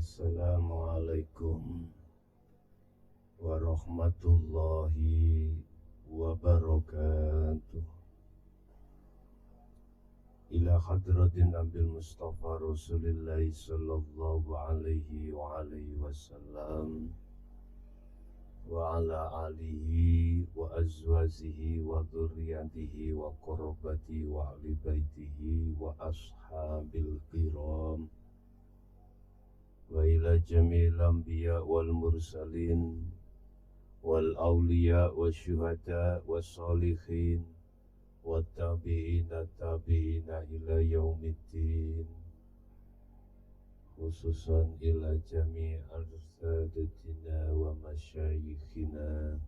Assalamualaikum warahmatullahi wabarakatuh. Ila hadratin Nabil Mustafa Rasulillah sallallahu alaihi wa alihi wasallam wa ala alihi wa azwajihi wa dzurriyyatihi wa qurrabati wa ahli baitihi wa ashabil kiram wa ila jami'il anbiya wal mursalin wal awliya wa syuhada wa salihin wa tabi'ina ila yaumiddin, khususan ila jami' arsadatina wa masyayikhina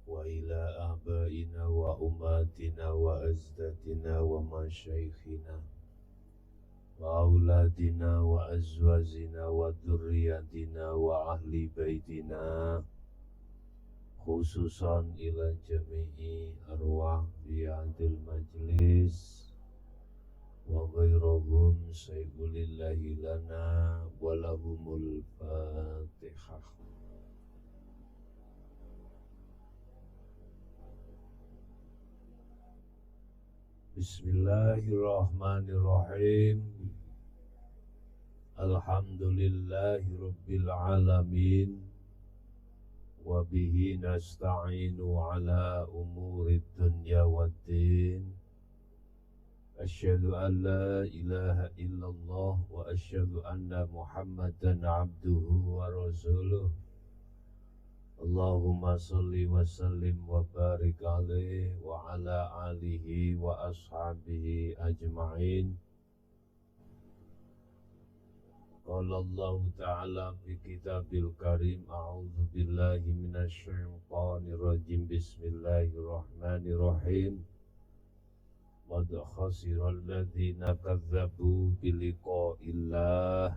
wa ila abaina wa umatina wa azdatina wa masyayikhina wa auladina wa azwazina wa dzurriyyatina wa ahli baitina, khususan ila jami'i arwah bi'adil majlis wa ghairuhum sayyidulillahi lana wa lahumul fatihah. Bismillahirrahmanirrahim. Alhamdulillahi rabbil alamin. Wa bihi nasta'inu ala umuri dunya waddin. Asyhadu an la ilaha illallah wa asyhadu anna Muhammadan abduhu wa rasuluh. Allahumma salli wa sallim wa barik alaihi wa ala alihi wa ashabihi ajma'in. Qala Allah Ta'ala fi kitabil karim, a'udzu billahi minasy syaithanir rajim, bismillahirrahmanirrahim. Qad khasiral ladzina kadzdzabu biliqa'illah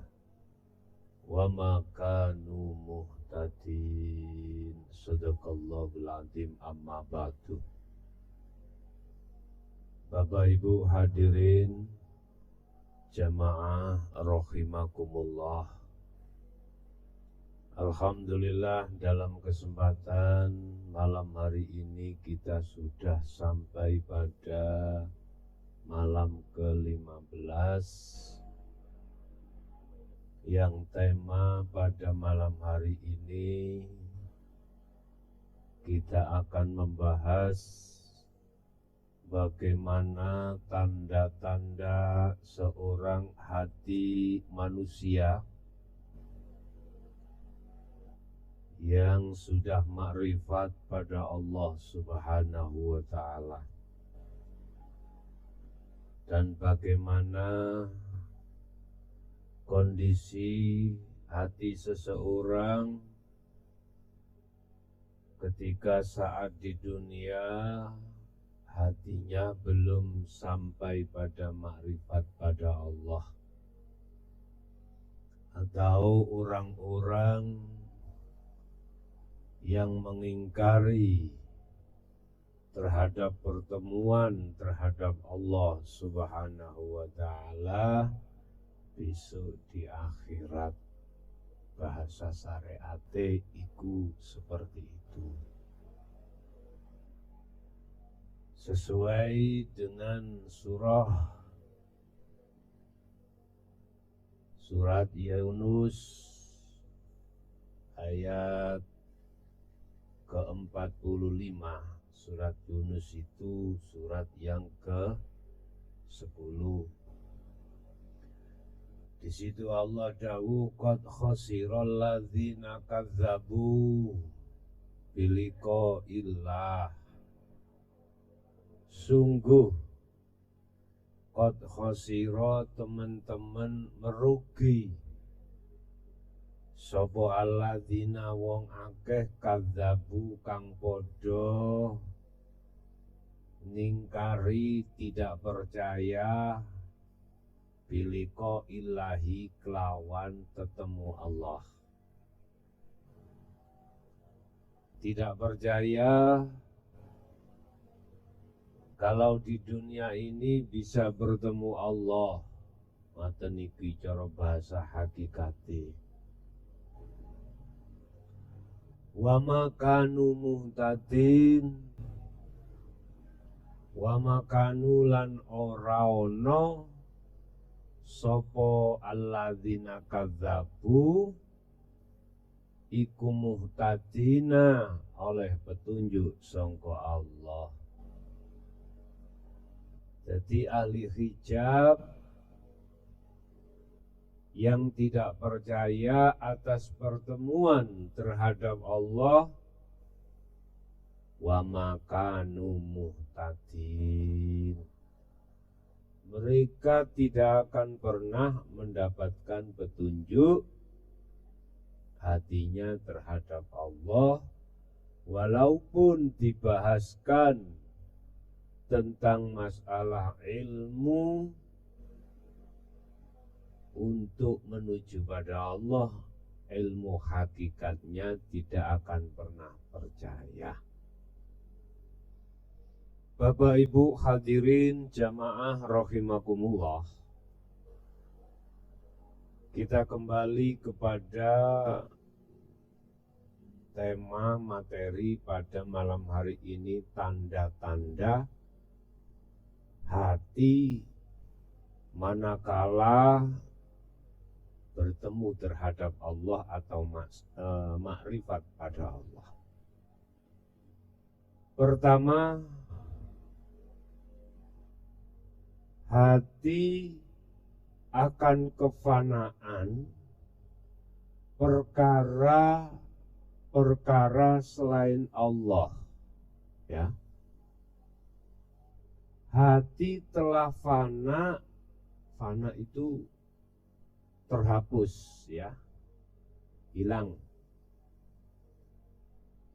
wa ma kanu muhtadin. Shadaqallahul azim. Amma ba'du. Bapak Ibu hadirin jamaah rahimakumullah. Alhamdulillah, dalam kesempatan malam hari ini kita sudah sampai pada malam ke-15 yang tema pada malam hari ini kita akan membahas bagaimana tanda-tanda seorang hati manusia yang sudah makrifat pada Allah Subhanahu wa Ta'ala, dan bagaimana kondisi hati seseorang ketika saat di dunia hatinya belum sampai pada makrifat pada Allah, atau orang-orang yang mengingkari terhadap pertemuan terhadap Allah Subhanahu wa Ta'ala besok di akhirat. Bahasa syariate iku seperti itu, sesuai dengan surat Yunus ayat ke-45. Surat Yunus itu surat yang ke-10. Di situ Allah dawuh, qad khasiral ladzina kadzdzabu biliqa'illah. Sungguh qad khasira, teman-teman, merugi sapa alladzina wong akeh kadzdzabu kang padha ningkari, tidak percaya biliqa'illahi, kelawan ketemu Allah. Tidak percaya kalau di dunia ini bisa bertemu Allah, Ngoten iki cara bahasa hakikate. Wa makanu muhtadin, wa makanu lan ora ana sapa alladzina kadzabu iku muhtadina oleh petunjuk sangka Allah. Jadi ahli hijab yang tidak percaya atas pertemuan terhadap Allah, wa makanu muhtadin, mereka tidak akan pernah mendapatkan petunjuk hatinya terhadap Allah, walaupun dibahaskan tentang masalah ilmu untuk menuju pada Allah, ilmu hakikatnya tidak akan pernah percaya. Bapak Ibu hadirin jamaah rahimakumullah, kita kembali kepada tema materi pada malam hari ini, tanda-tanda hati manakala bertemu terhadap Allah atau makrifat pada Allah. Pertama, hati akan kefanaan perkara selain Allah, ya. Hati telah fana itu terhapus, ya, hilang.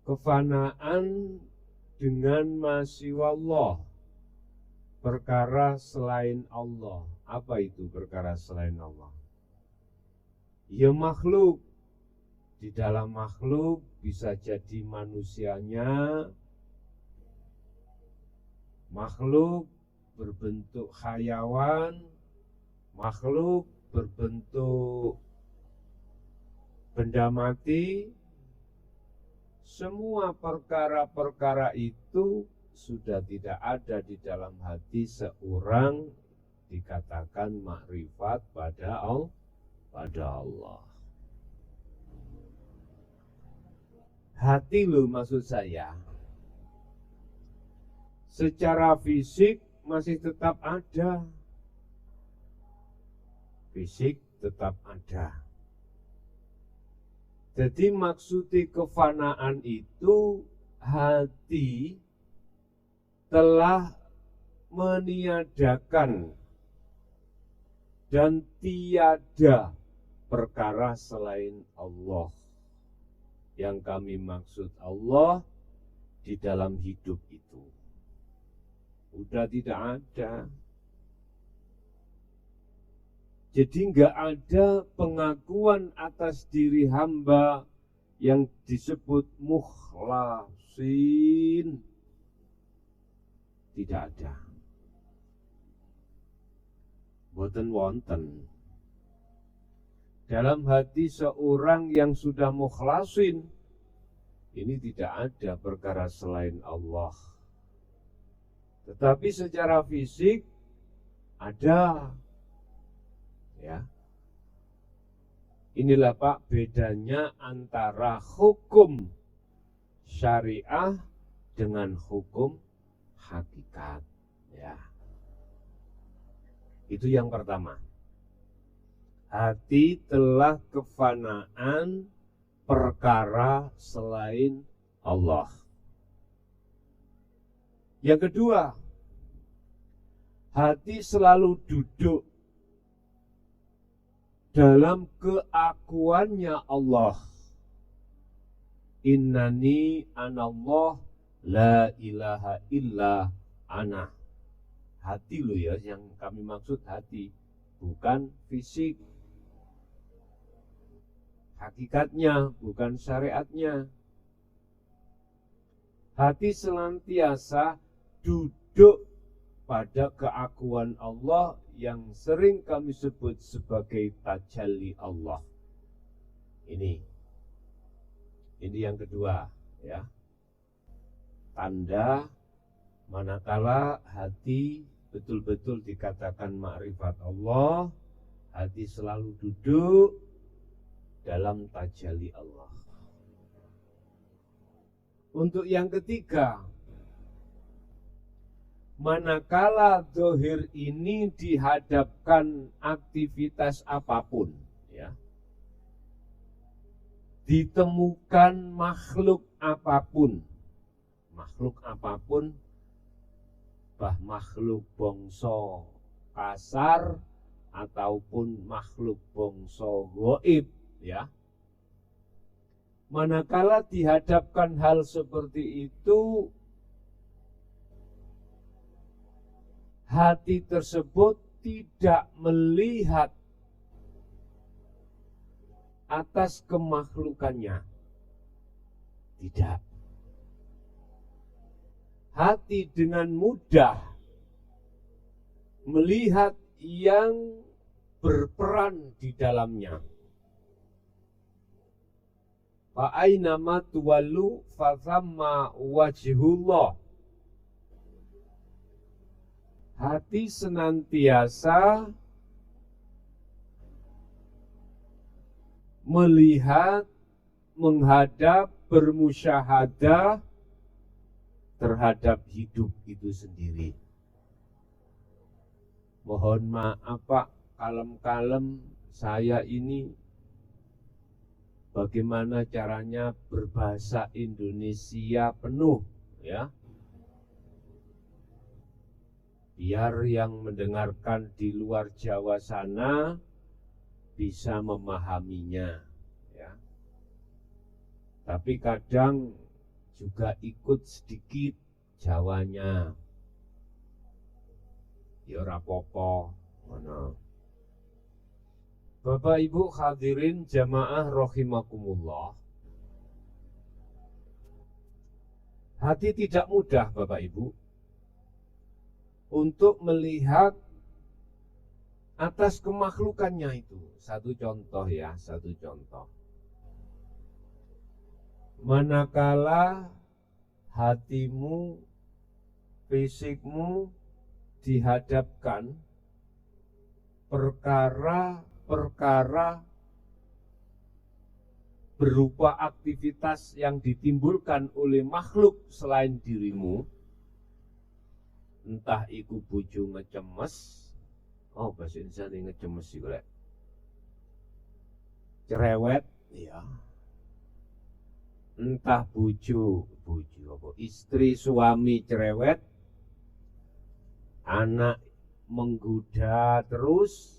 Kefanaan dengan masiwallah, perkara selain Allah. Apa itu perkara selain Allah? Ya makhluk. Di dalam makhluk bisa jadi manusianya, makhluk berbentuk hayawan, makhluk berbentuk benda mati. Semua perkara-perkara itu sudah tidak ada di dalam hati seorang dikatakan makrifat pada Allah. Hati loh maksud saya. Secara fisik masih tetap ada. Fisik tetap ada. Jadi maksudnya kefanaan itu hati telah meniadakan dan tiada perkara selain Allah. Yang kami maksud Allah di dalam hidup itu udah tidak ada. Jadi enggak ada pengakuan atas diri hamba yang disebut mukhlasin. Tidak ada. Boten wonten. Dalam hati seorang yang sudah mukhlasin, ini tidak ada perkara selain Allah. Tetapi secara fisik ada. Ya. Inilah Pak bedanya antara hukum syariah dengan hukum hakikat, ya. Itu yang pertama. Hati telah kefanaan perkara selain Allah. Yang kedua, hati selalu duduk dalam keakuannya Allah. Innani anallah la ilaha illa ana. Hati loh ya, yang kami maksud hati, bukan fisik. Hakikatnya, bukan syariatnya. Hati senantiasa duduk pada keakuan Allah yang sering kami sebut sebagai tajalli Allah. Ini yang kedua, ya. Tanda manakala hati betul-betul dikatakan ma'rifat Allah, hati selalu duduk dalam tajalli Allah. Untuk yang ketiga, manakala zahir ini dihadapkan aktivitas apapun, ya, ditemukan makhluk apapun, bah makhluk bangsa kasar ataupun makhluk bangsa gaib, ya. Manakala dihadapkan hal seperti itu, hati tersebut tidak melihat atas kemakhlukannya. Tidak. Hati dengan mudah melihat yang berperan di dalamnya. Fa ainama tuwallu fa thamma wajhullah. Hati senantiasa melihat, menghadap, bermusyahadah terhadap hidup itu sendiri. Mohon maaf Pak, kalem-kalem saya ini bagaimana caranya berbahasa Indonesia penuh, ya. Biar yang mendengarkan di luar Jawa sana bisa memahaminya, ya. Tapi kadang juga ikut sedikit Jawanya. Ya ora apa-apa, ngono. Bapak Ibu hadirin jamaah rahimakumullah. Hati tidak mudah Bapak Ibu untuk melihat atas kemakhlukannya itu. Satu contoh, ya, satu contoh. Manakala hatimu, fisikmu dihadapkan perkara-perkara berupa aktivitas yang ditimbulkan oleh makhluk selain dirimu, entah iku bojo ngecemes, oh bahasa Indonesia ini ngecemes sih golek, cerewet, ya. Entah bojo apa, istri suami cerewet, anak menggoda terus,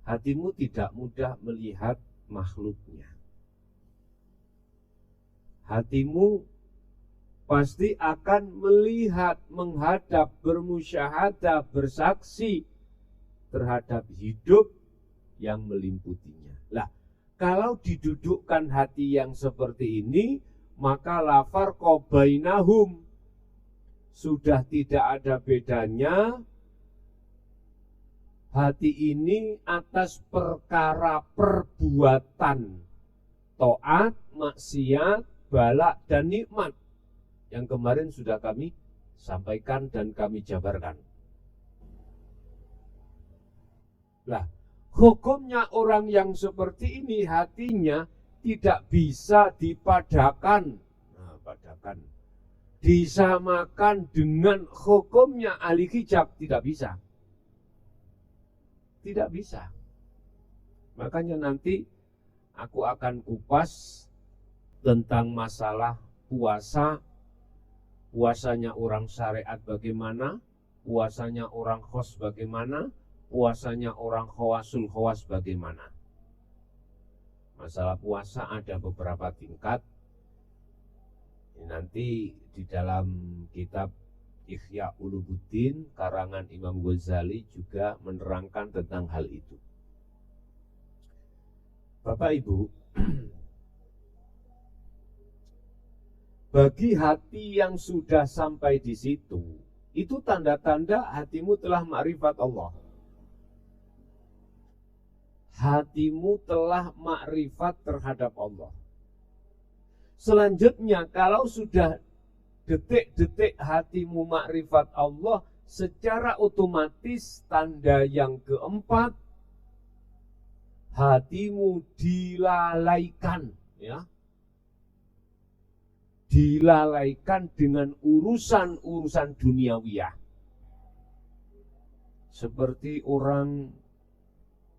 hatimu tidak mudah melihat makhluknya. Hatimu pasti akan melihat, menghadap, bermusyahadah, bersaksi terhadap hidup yang melimputinya. Lah, kalau didudukkan hati yang seperti ini, maka la farqa bainahum, sudah tidak ada bedanya hati ini atas perkara perbuatan taat, maksiat, balak dan nikmat yang kemarin sudah kami sampaikan dan kami jabarkan. Lah, hukumnya orang yang seperti ini hatinya tidak bisa dipadakan, disamakan dengan hukumnya ahli hijab, tidak bisa. Tidak bisa. Makanya nanti aku akan kupas tentang masalah puasa. Puasanya orang syariat bagaimana, puasanya orang khos bagaimana, puasanya orang khawasul khawas bagaimana. Masalah puasa ada beberapa tingkat. Nanti di dalam kitab Ihya Ulumuddin karangan Imam Ghazali juga menerangkan tentang hal itu. Bapak Ibu, bagi hati yang sudah sampai di situ, Itu tanda-tanda hatimu telah makrifat Allah. Hatimu telah makrifat terhadap Allah. Selanjutnya, kalau sudah detik-detik hatimu makrifat Allah, secara otomatis tanda yang keempat, hatimu dilalaikan, ya. Dilalaikan dengan urusan-urusan duniawiyah. Seperti orang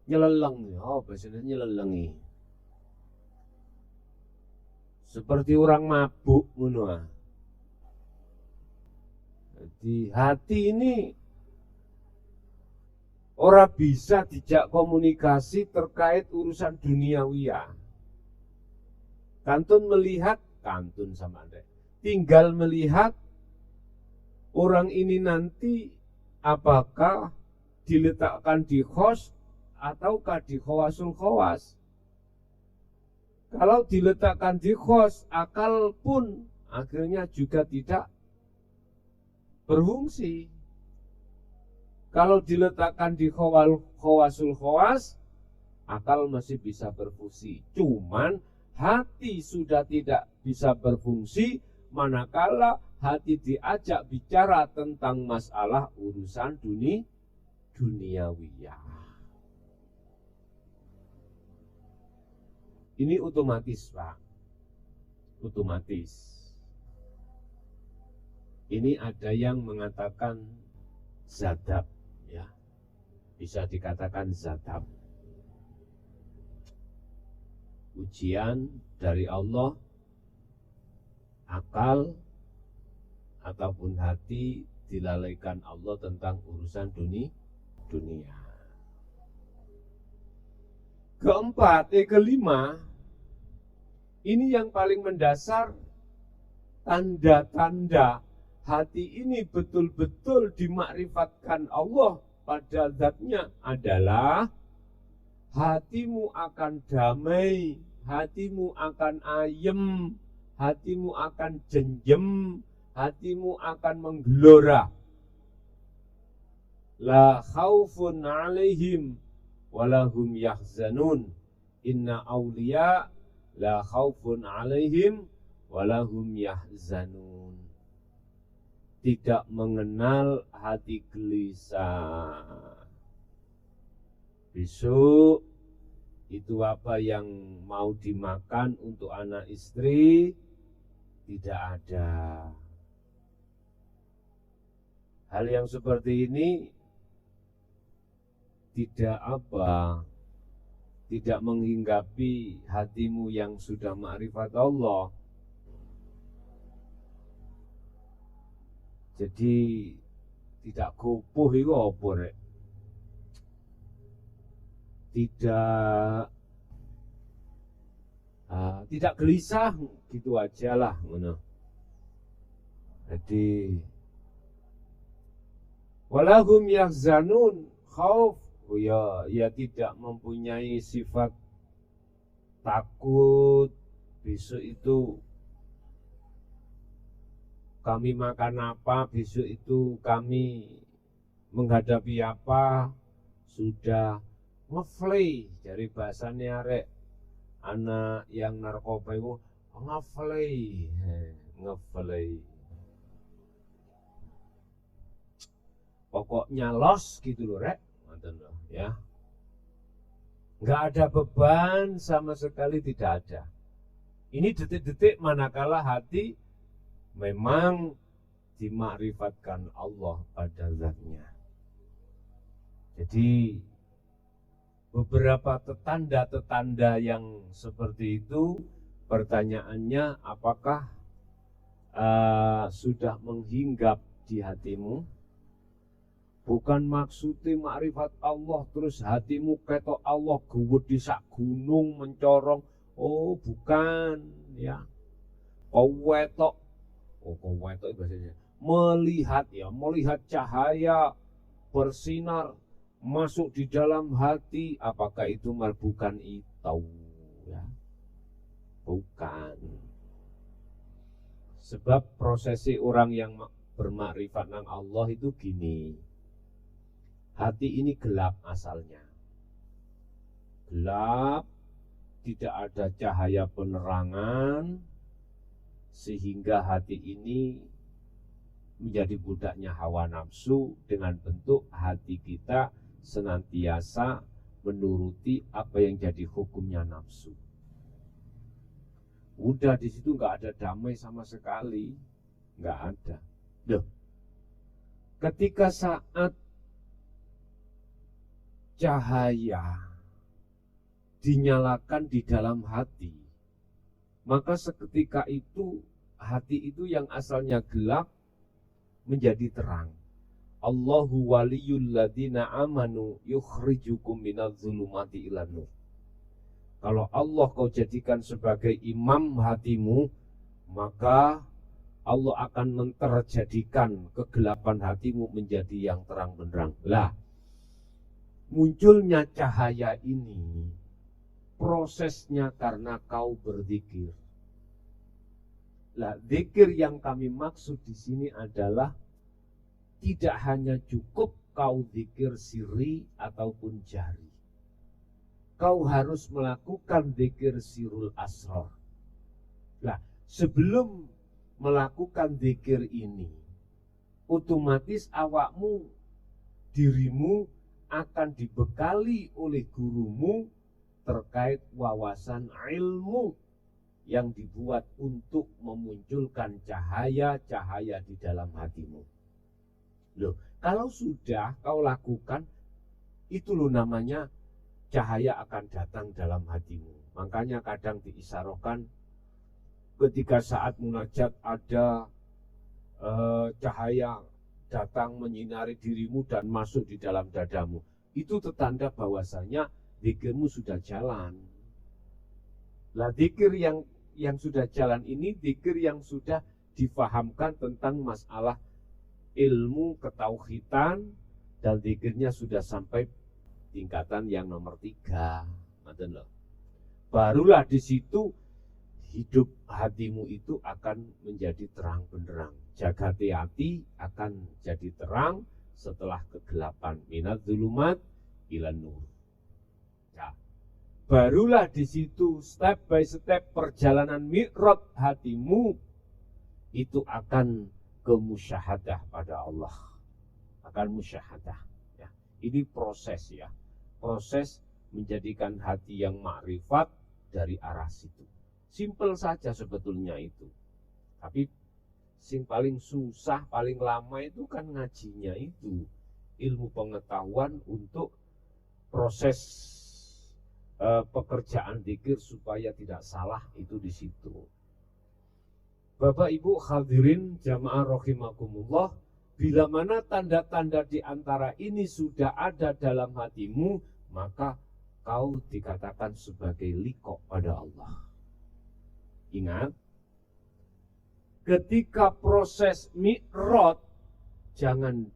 nyeleleng, bahasanya nyelelengi. Seperti orang mabuk, ngono. Jadi hati ini ora bisa dijak komunikasi terkait urusan duniawiyah. Tinggal melihat orang ini nanti apakah diletakkan di khos ataukah di khawasul khawas. Kalau diletakkan di khos, akal pun akhirnya juga tidak berfungsi. Kalau diletakkan di khawasul khawas, akal masih bisa berfungsi. Cuman hati sudah tidak bisa berfungsi manakala hati diajak bicara tentang masalah urusan duniawiyah. Ini otomatis, Pak. Otomatis. Ini ada yang mengatakan zadab, ya. Bisa dikatakan zadab. Ujian dari Allah, akal ataupun hati dilalaikan Allah tentang urusan dunia. Kelima, ini yang paling mendasar, tanda-tanda hati ini betul-betul dimakrifatkan Allah pada zatnya adalah hatimu akan damai, hatimu akan ayem, hatimu akan jenjem, hatimu akan menggelora. La khaufun alaihim walahum yahzanun. Inna awliya la khaufun alaihim walahum yahzanun. Tidak mengenal hati gelisah. Besok itu apa yang mau dimakan untuk anak istri tidak ada. Hal yang seperti ini tidak menghinggapi hatimu yang sudah ma'rifat Allah. Jadi tidak kupuh itu apa rek? Tidak gelisah gitu aja lah, ngono. Jadi walahum yahzanun, khauf, ya tidak mempunyai sifat takut besok itu kami makan apa, besok itu kami menghadapi apa, sudah ngeflay dari bahasanya rek anak yang narkoba itu ngeflay. Pokoknya los gitu loh rek, ya. Nggak ada beban sama sekali, tidak ada. Ini detik-detik manakala hati memang dimakrifatkan Allah pada zatnya. Jadi beberapa tanda-tanda yang seperti itu, pertanyaannya apakah sudah menghinggap di hatimu? Bukan maksudnya makrifat Allah terus hatimu ketok Allah gede sak gunung mencorong. Oh, bukan, ya. Kau wetok bahasanya. Melihat cahaya bersinar masuk di dalam hati, apakah itu bukan itu, ya? Bukan. Sebab prosesi orang yang bermakrifat nang Allah itu gini. Hati ini gelap asalnya. Gelap, tidak ada cahaya penerangan, sehingga hati ini menjadi budaknya hawa nafsu dengan bentuk hati kita senantiasa menuruti apa yang jadi hukumnya nafsu. Udah di situ nggak ada damai sama sekali, nggak ada. Loh, ketika saat cahaya dinyalakan di dalam hati, maka seketika itu hati itu yang asalnya gelap menjadi terang. Allahu waliyul ladina amanu yukhrijukum minadz zulumati ilan nur. Kalau Allah kau jadikan sebagai imam hatimu, maka Allah akan menterjadikan kegelapan hatimu menjadi yang terang benderang. Lah, munculnya cahaya ini prosesnya karena kau berzikir. Lah, zikir yang kami maksud di sini adalah tidak hanya cukup kau zikir sirri ataupun jahri. Kau harus melakukan zikir sirrul asrar. Lah, sebelum melakukan zikir ini, otomatis awakmu, dirimu akan dibekali oleh gurumu terkait wawasan ilmu yang dibuat untuk memunculkan cahaya-cahaya di dalam hatimu. Loh, kalau sudah kau lakukan, itu loh namanya cahaya akan datang dalam hatimu. Makanya kadang diisyaratkan ketika saat munajat ada cahaya datang menyinari dirimu dan masuk di dalam dadamu. Itu tertanda bahwasanya zikirmu sudah jalan. Lah, zikir yang sudah jalan ini zikir yang sudah difahamkan tentang masalah ilmu ketauhidan, dan zikirnya sudah sampai tingkatan yang nomor 3. Barulah di situ hidup hatimu itu akan menjadi terang benderang. Jagat hati akan jadi terang setelah kegelapan. Minadz zulumat ilan nur. Ya. Barulah di situ step by step perjalanan mi'raj hatimu itu akan ke musyahadah pada Allah. Akan musyahadah. Ya. Ini proses ya. Proses menjadikan hati yang makrifat dari arah situ. Simpel saja sebetulnya itu. Tapi sing paling susah, paling lama itu kan ngajinya itu. Ilmu pengetahuan untuk proses pekerjaan zikir supaya tidak salah itu di situ. Bapak Ibu hadirin jamaah rahimakumullah, bila mana tanda-tanda di antara ini sudah ada dalam hatimu, maka kau dikatakan sebagai liqa pada Allah. Ingat, ketika proses mi'raj, jangan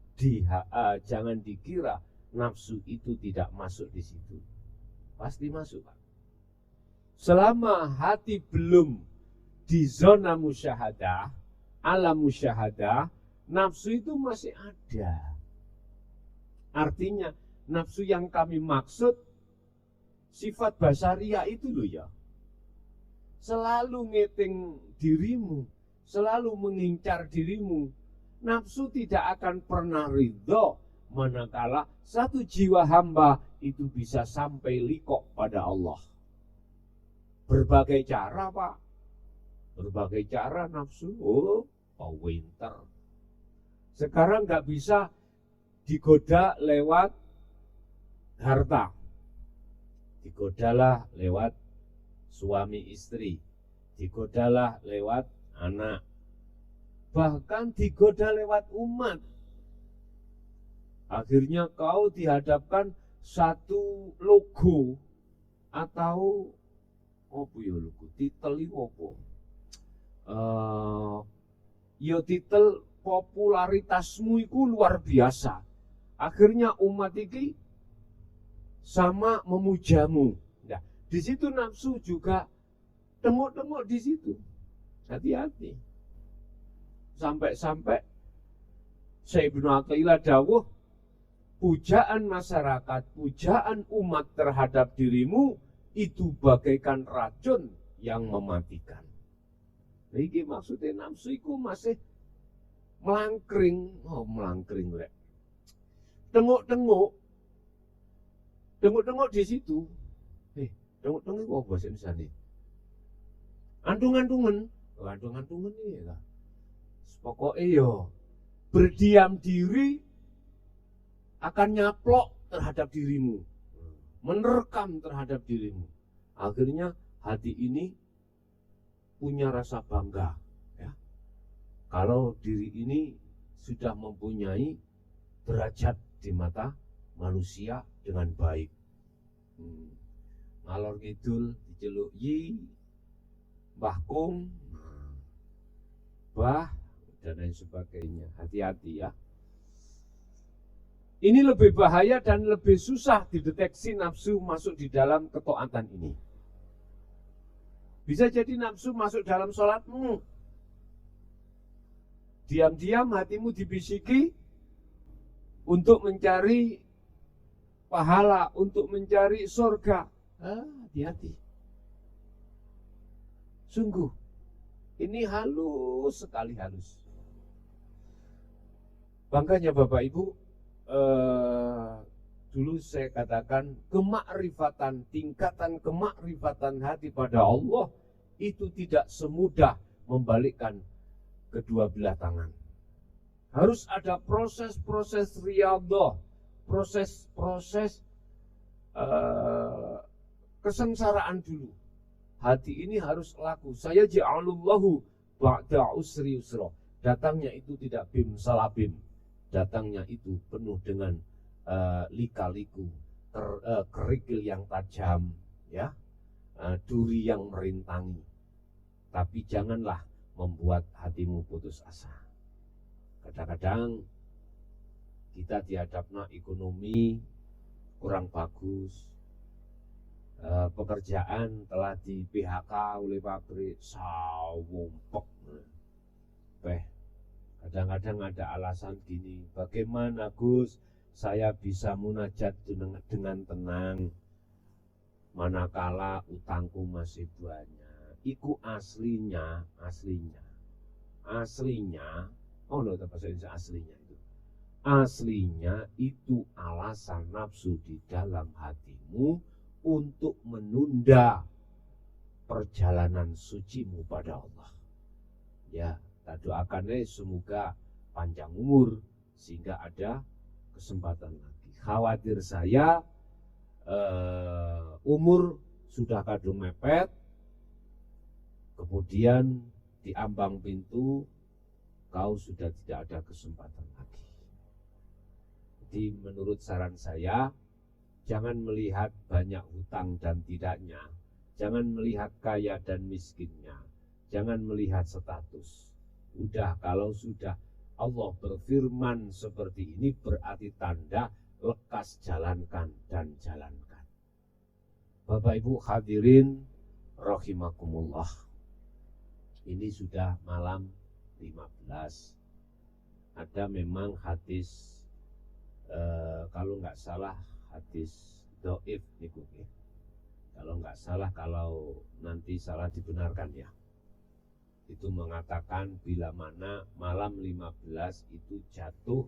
dikira nafsu itu tidak masuk di situ. Pasti masuk, Pak. Selama hati belum di zona musyahadah, alam musyahadah, nafsu itu masih ada. Artinya nafsu yang kami maksud sifat basaria itu loh ya. Selalu ngeting dirimu, selalu mengincar dirimu. Nafsu tidak akan pernah ridho manakala satu jiwa hamba itu bisa sampai liqa pada Allah. Berbagai cara, Pak. Berbagai cara nafsu. Oh, winter. Sekarang nggak bisa digoda lewat harta. Digodalah lewat suami istri. Digodalah lewat anak. Bahkan digoda lewat umat. Akhirnya kau dihadapkan satu logo atau titel apa? Titel popularitasmu itu luar biasa. Akhirnya umat ini sama memujamu. Nah, di situ nafsu juga temu-temu di situ. Hati-hati. Sampai-sampai Syekh Ibnu Athaillah dawuh, pujaan masyarakat, pujaan umat terhadap dirimu itu bagaikan racun yang mematikan. Iki maksudnya nafsu iku masih melangkring, melangkring rek. Tengok-tengok di situ. Tengok-tengok apa bahasa Indonesia nih? Antung-antungan ini ya. Pokoknya yo berdiam diri akan nyaplok terhadap dirimu, menerkam terhadap dirimu. Akhirnya hati ini punya rasa bangga, ya. Kalau diri ini sudah mempunyai derajat di mata manusia dengan baik. Ngalor ngidul diceluk yi, Mbah Kung, Bah, dan lain sebagainya. Hati-hati ya. Ini lebih bahaya dan lebih susah dideteksi nafsu masuk di dalam ketaatan ini. Bisa jadi nafsu masuk dalam sholatmu. Diam-diam hatimu dibisiki untuk mencari pahala, untuk mencari surga. Hati-hati. Sungguh, ini halus sekali halus. Bangkanya Bapak Ibu, dulu saya katakan kemakrifatan, tingkatan kemakrifatan hati pada Allah itu tidak semudah membalikkan kedua belah tangan. Harus ada proses-proses riyadhah, proses-proses kesengsaraan dulu. Hati ini harus laku. Saya ja'alullahu ba'da usri yusra. Datangnya itu tidak bim salabim. Datangnya itu penuh dengan lika-liku, kerikil yang tajam, ya, duri yang merintangi. Tapi janganlah membuat hatimu putus asa. Kadang-kadang kita dihadapna ekonomi kurang bagus, pekerjaan telah di PHK oleh pabrik, sawumpek. Kadang-kadang ada alasan gini, bagaimana Gus, saya bisa munajat dengan tenang, manakala utangku masih banyak. Iku aslinya, oh no, bahasa Indonesia aslinya itu. Aslinya itu alasan nafsu di dalam hatimu untuk menunda perjalanan sucimu pada Allah. Ya, kita doakannya semoga panjang umur sehingga ada kesempatan lagi. Khawatir saya umur sudah kadung mepet, kemudian di ambang pintu kau sudah tidak ada kesempatan lagi. Jadi menurut saran saya, jangan melihat banyak hutang dan tidaknya, jangan melihat kaya dan miskinnya, jangan melihat status. Udah, kalau sudah Allah berfirman seperti ini berarti tanda lekas jalankan dan jalankan. Bapak Ibu hadirin rahimakumullah. Ini sudah malam 15. Ada memang hadis kalau nggak salah hadis dhaif niku ya. Kalau nggak salah, kalau nanti salah dibenarkan ya. Itu mengatakan bila mana malam 15 itu jatuh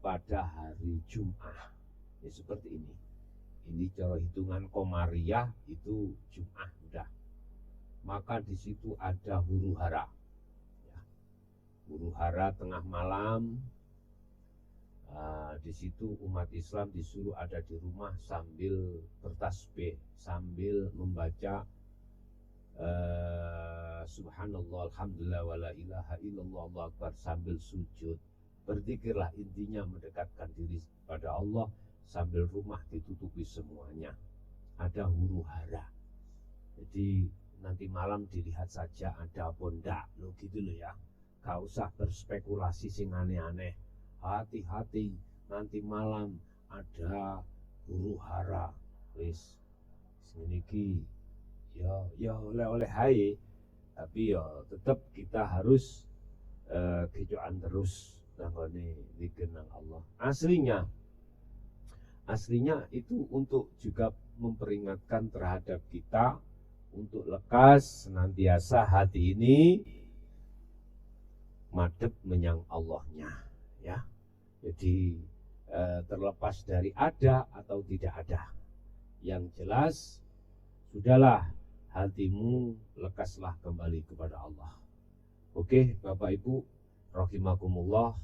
pada hari Jum'ah. Ya, seperti ini. Ini cara hitungan Komariah itu Jum'ah udah. Maka di situ ada huru hara. Ya. Huru hara tengah malam. Di situ umat Islam disuruh ada di rumah sambil bertasbih, sambil membaca subhanallah alhamdulillah wala ilaha illallah Allahu akbar, sambil sujud. Berzikirlah, intinya mendekatkan diri pada Allah sambil rumah ditutupi semuanya. Ada huru hara. Jadi nanti malam dilihat saja ada apa ndak, lo gitu loh ya. Gak usah berspekulasi sing aneh-aneh. Hati-hati, nanti malam ada huru hara. Wis seniki ya oleh hai, tapi ya tetap kita harus kejoan terus nangone dikenal Allah. Aslinya itu untuk juga memperingatkan terhadap kita untuk lekas senantiasa hati ini madhep menyang Allahnya, ya. Jadi terlepas dari ada atau tidak ada, yang jelas sudahlah hatimu lekaslah kembali kepada Allah. Oke, Bapak Ibu rahimakumullah,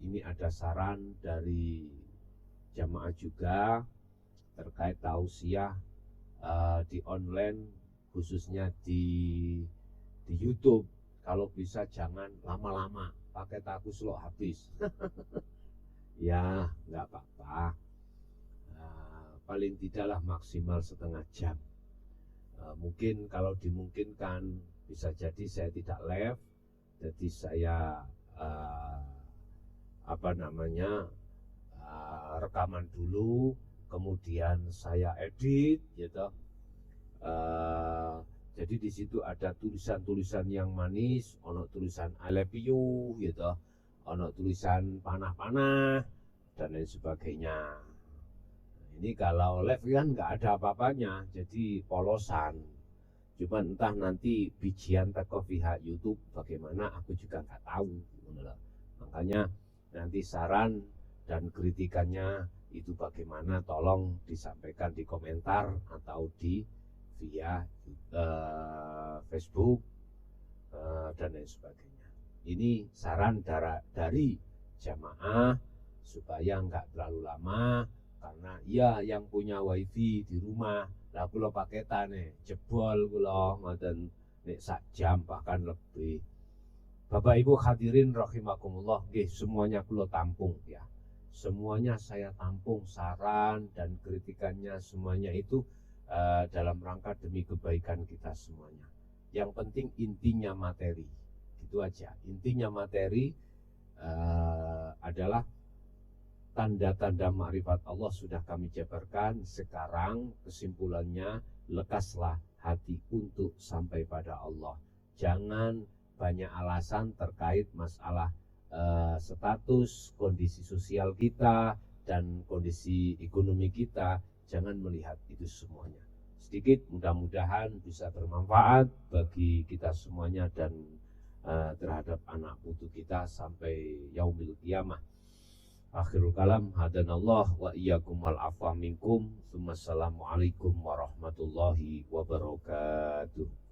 ini ada saran dari jamaah juga terkait tausiah di online, khususnya di YouTube. Kalau bisa jangan lama-lama, pakai aku slow habis. Ya, nggak apa-apa. Paling tidaklah maksimal setengah jam. Mungkin kalau dimungkinkan bisa jadi saya tidak live, jadi saya rekaman dulu, kemudian saya edit, gitu. Jadi di situ ada tulisan-tulisan yang manis, ono tulisan I love you, gitu, ono tulisan panah-panah dan lain sebagainya. Ini kalau live kan nggak ada apa-apanya, jadi polosan. Cuman entah nanti bijian teko pihak YouTube bagaimana, aku juga nggak tahu. Makanya nanti saran dan kritikannya itu bagaimana, tolong disampaikan di komentar atau di via Facebook dan lain sebagainya. Ini saran dari jamaah supaya nggak terlalu lama, karena ya yang punya wifi di rumah lah kula paketane jebol kula ngoten nek sak jam bahkan lebih. Bapak Ibu hadirin rahimakumullah, nggih semuanya kula tampung ya. Semuanya saya tampung, saran dan kritikannya semuanya itu dalam rangka demi kebaikan kita semuanya. Yang penting intinya materi, gitu aja. Intinya materi adalah tanda-tanda ma'rifat Allah sudah kami jabarkan. Sekarang kesimpulannya, lekaslah hati untuk sampai pada Allah. Jangan banyak alasan terkait masalah status, kondisi sosial kita, dan kondisi ekonomi kita. Jangan melihat itu semuanya. Sedikit mudah-mudahan bisa bermanfaat bagi kita semuanya dan terhadap anak putu kita sampai yaumil qiyamah. Akhirul kalam, hadanallah wa iyyakum wal afwa minkum. Assalamualaikum warahmatullahi wabarakatuh.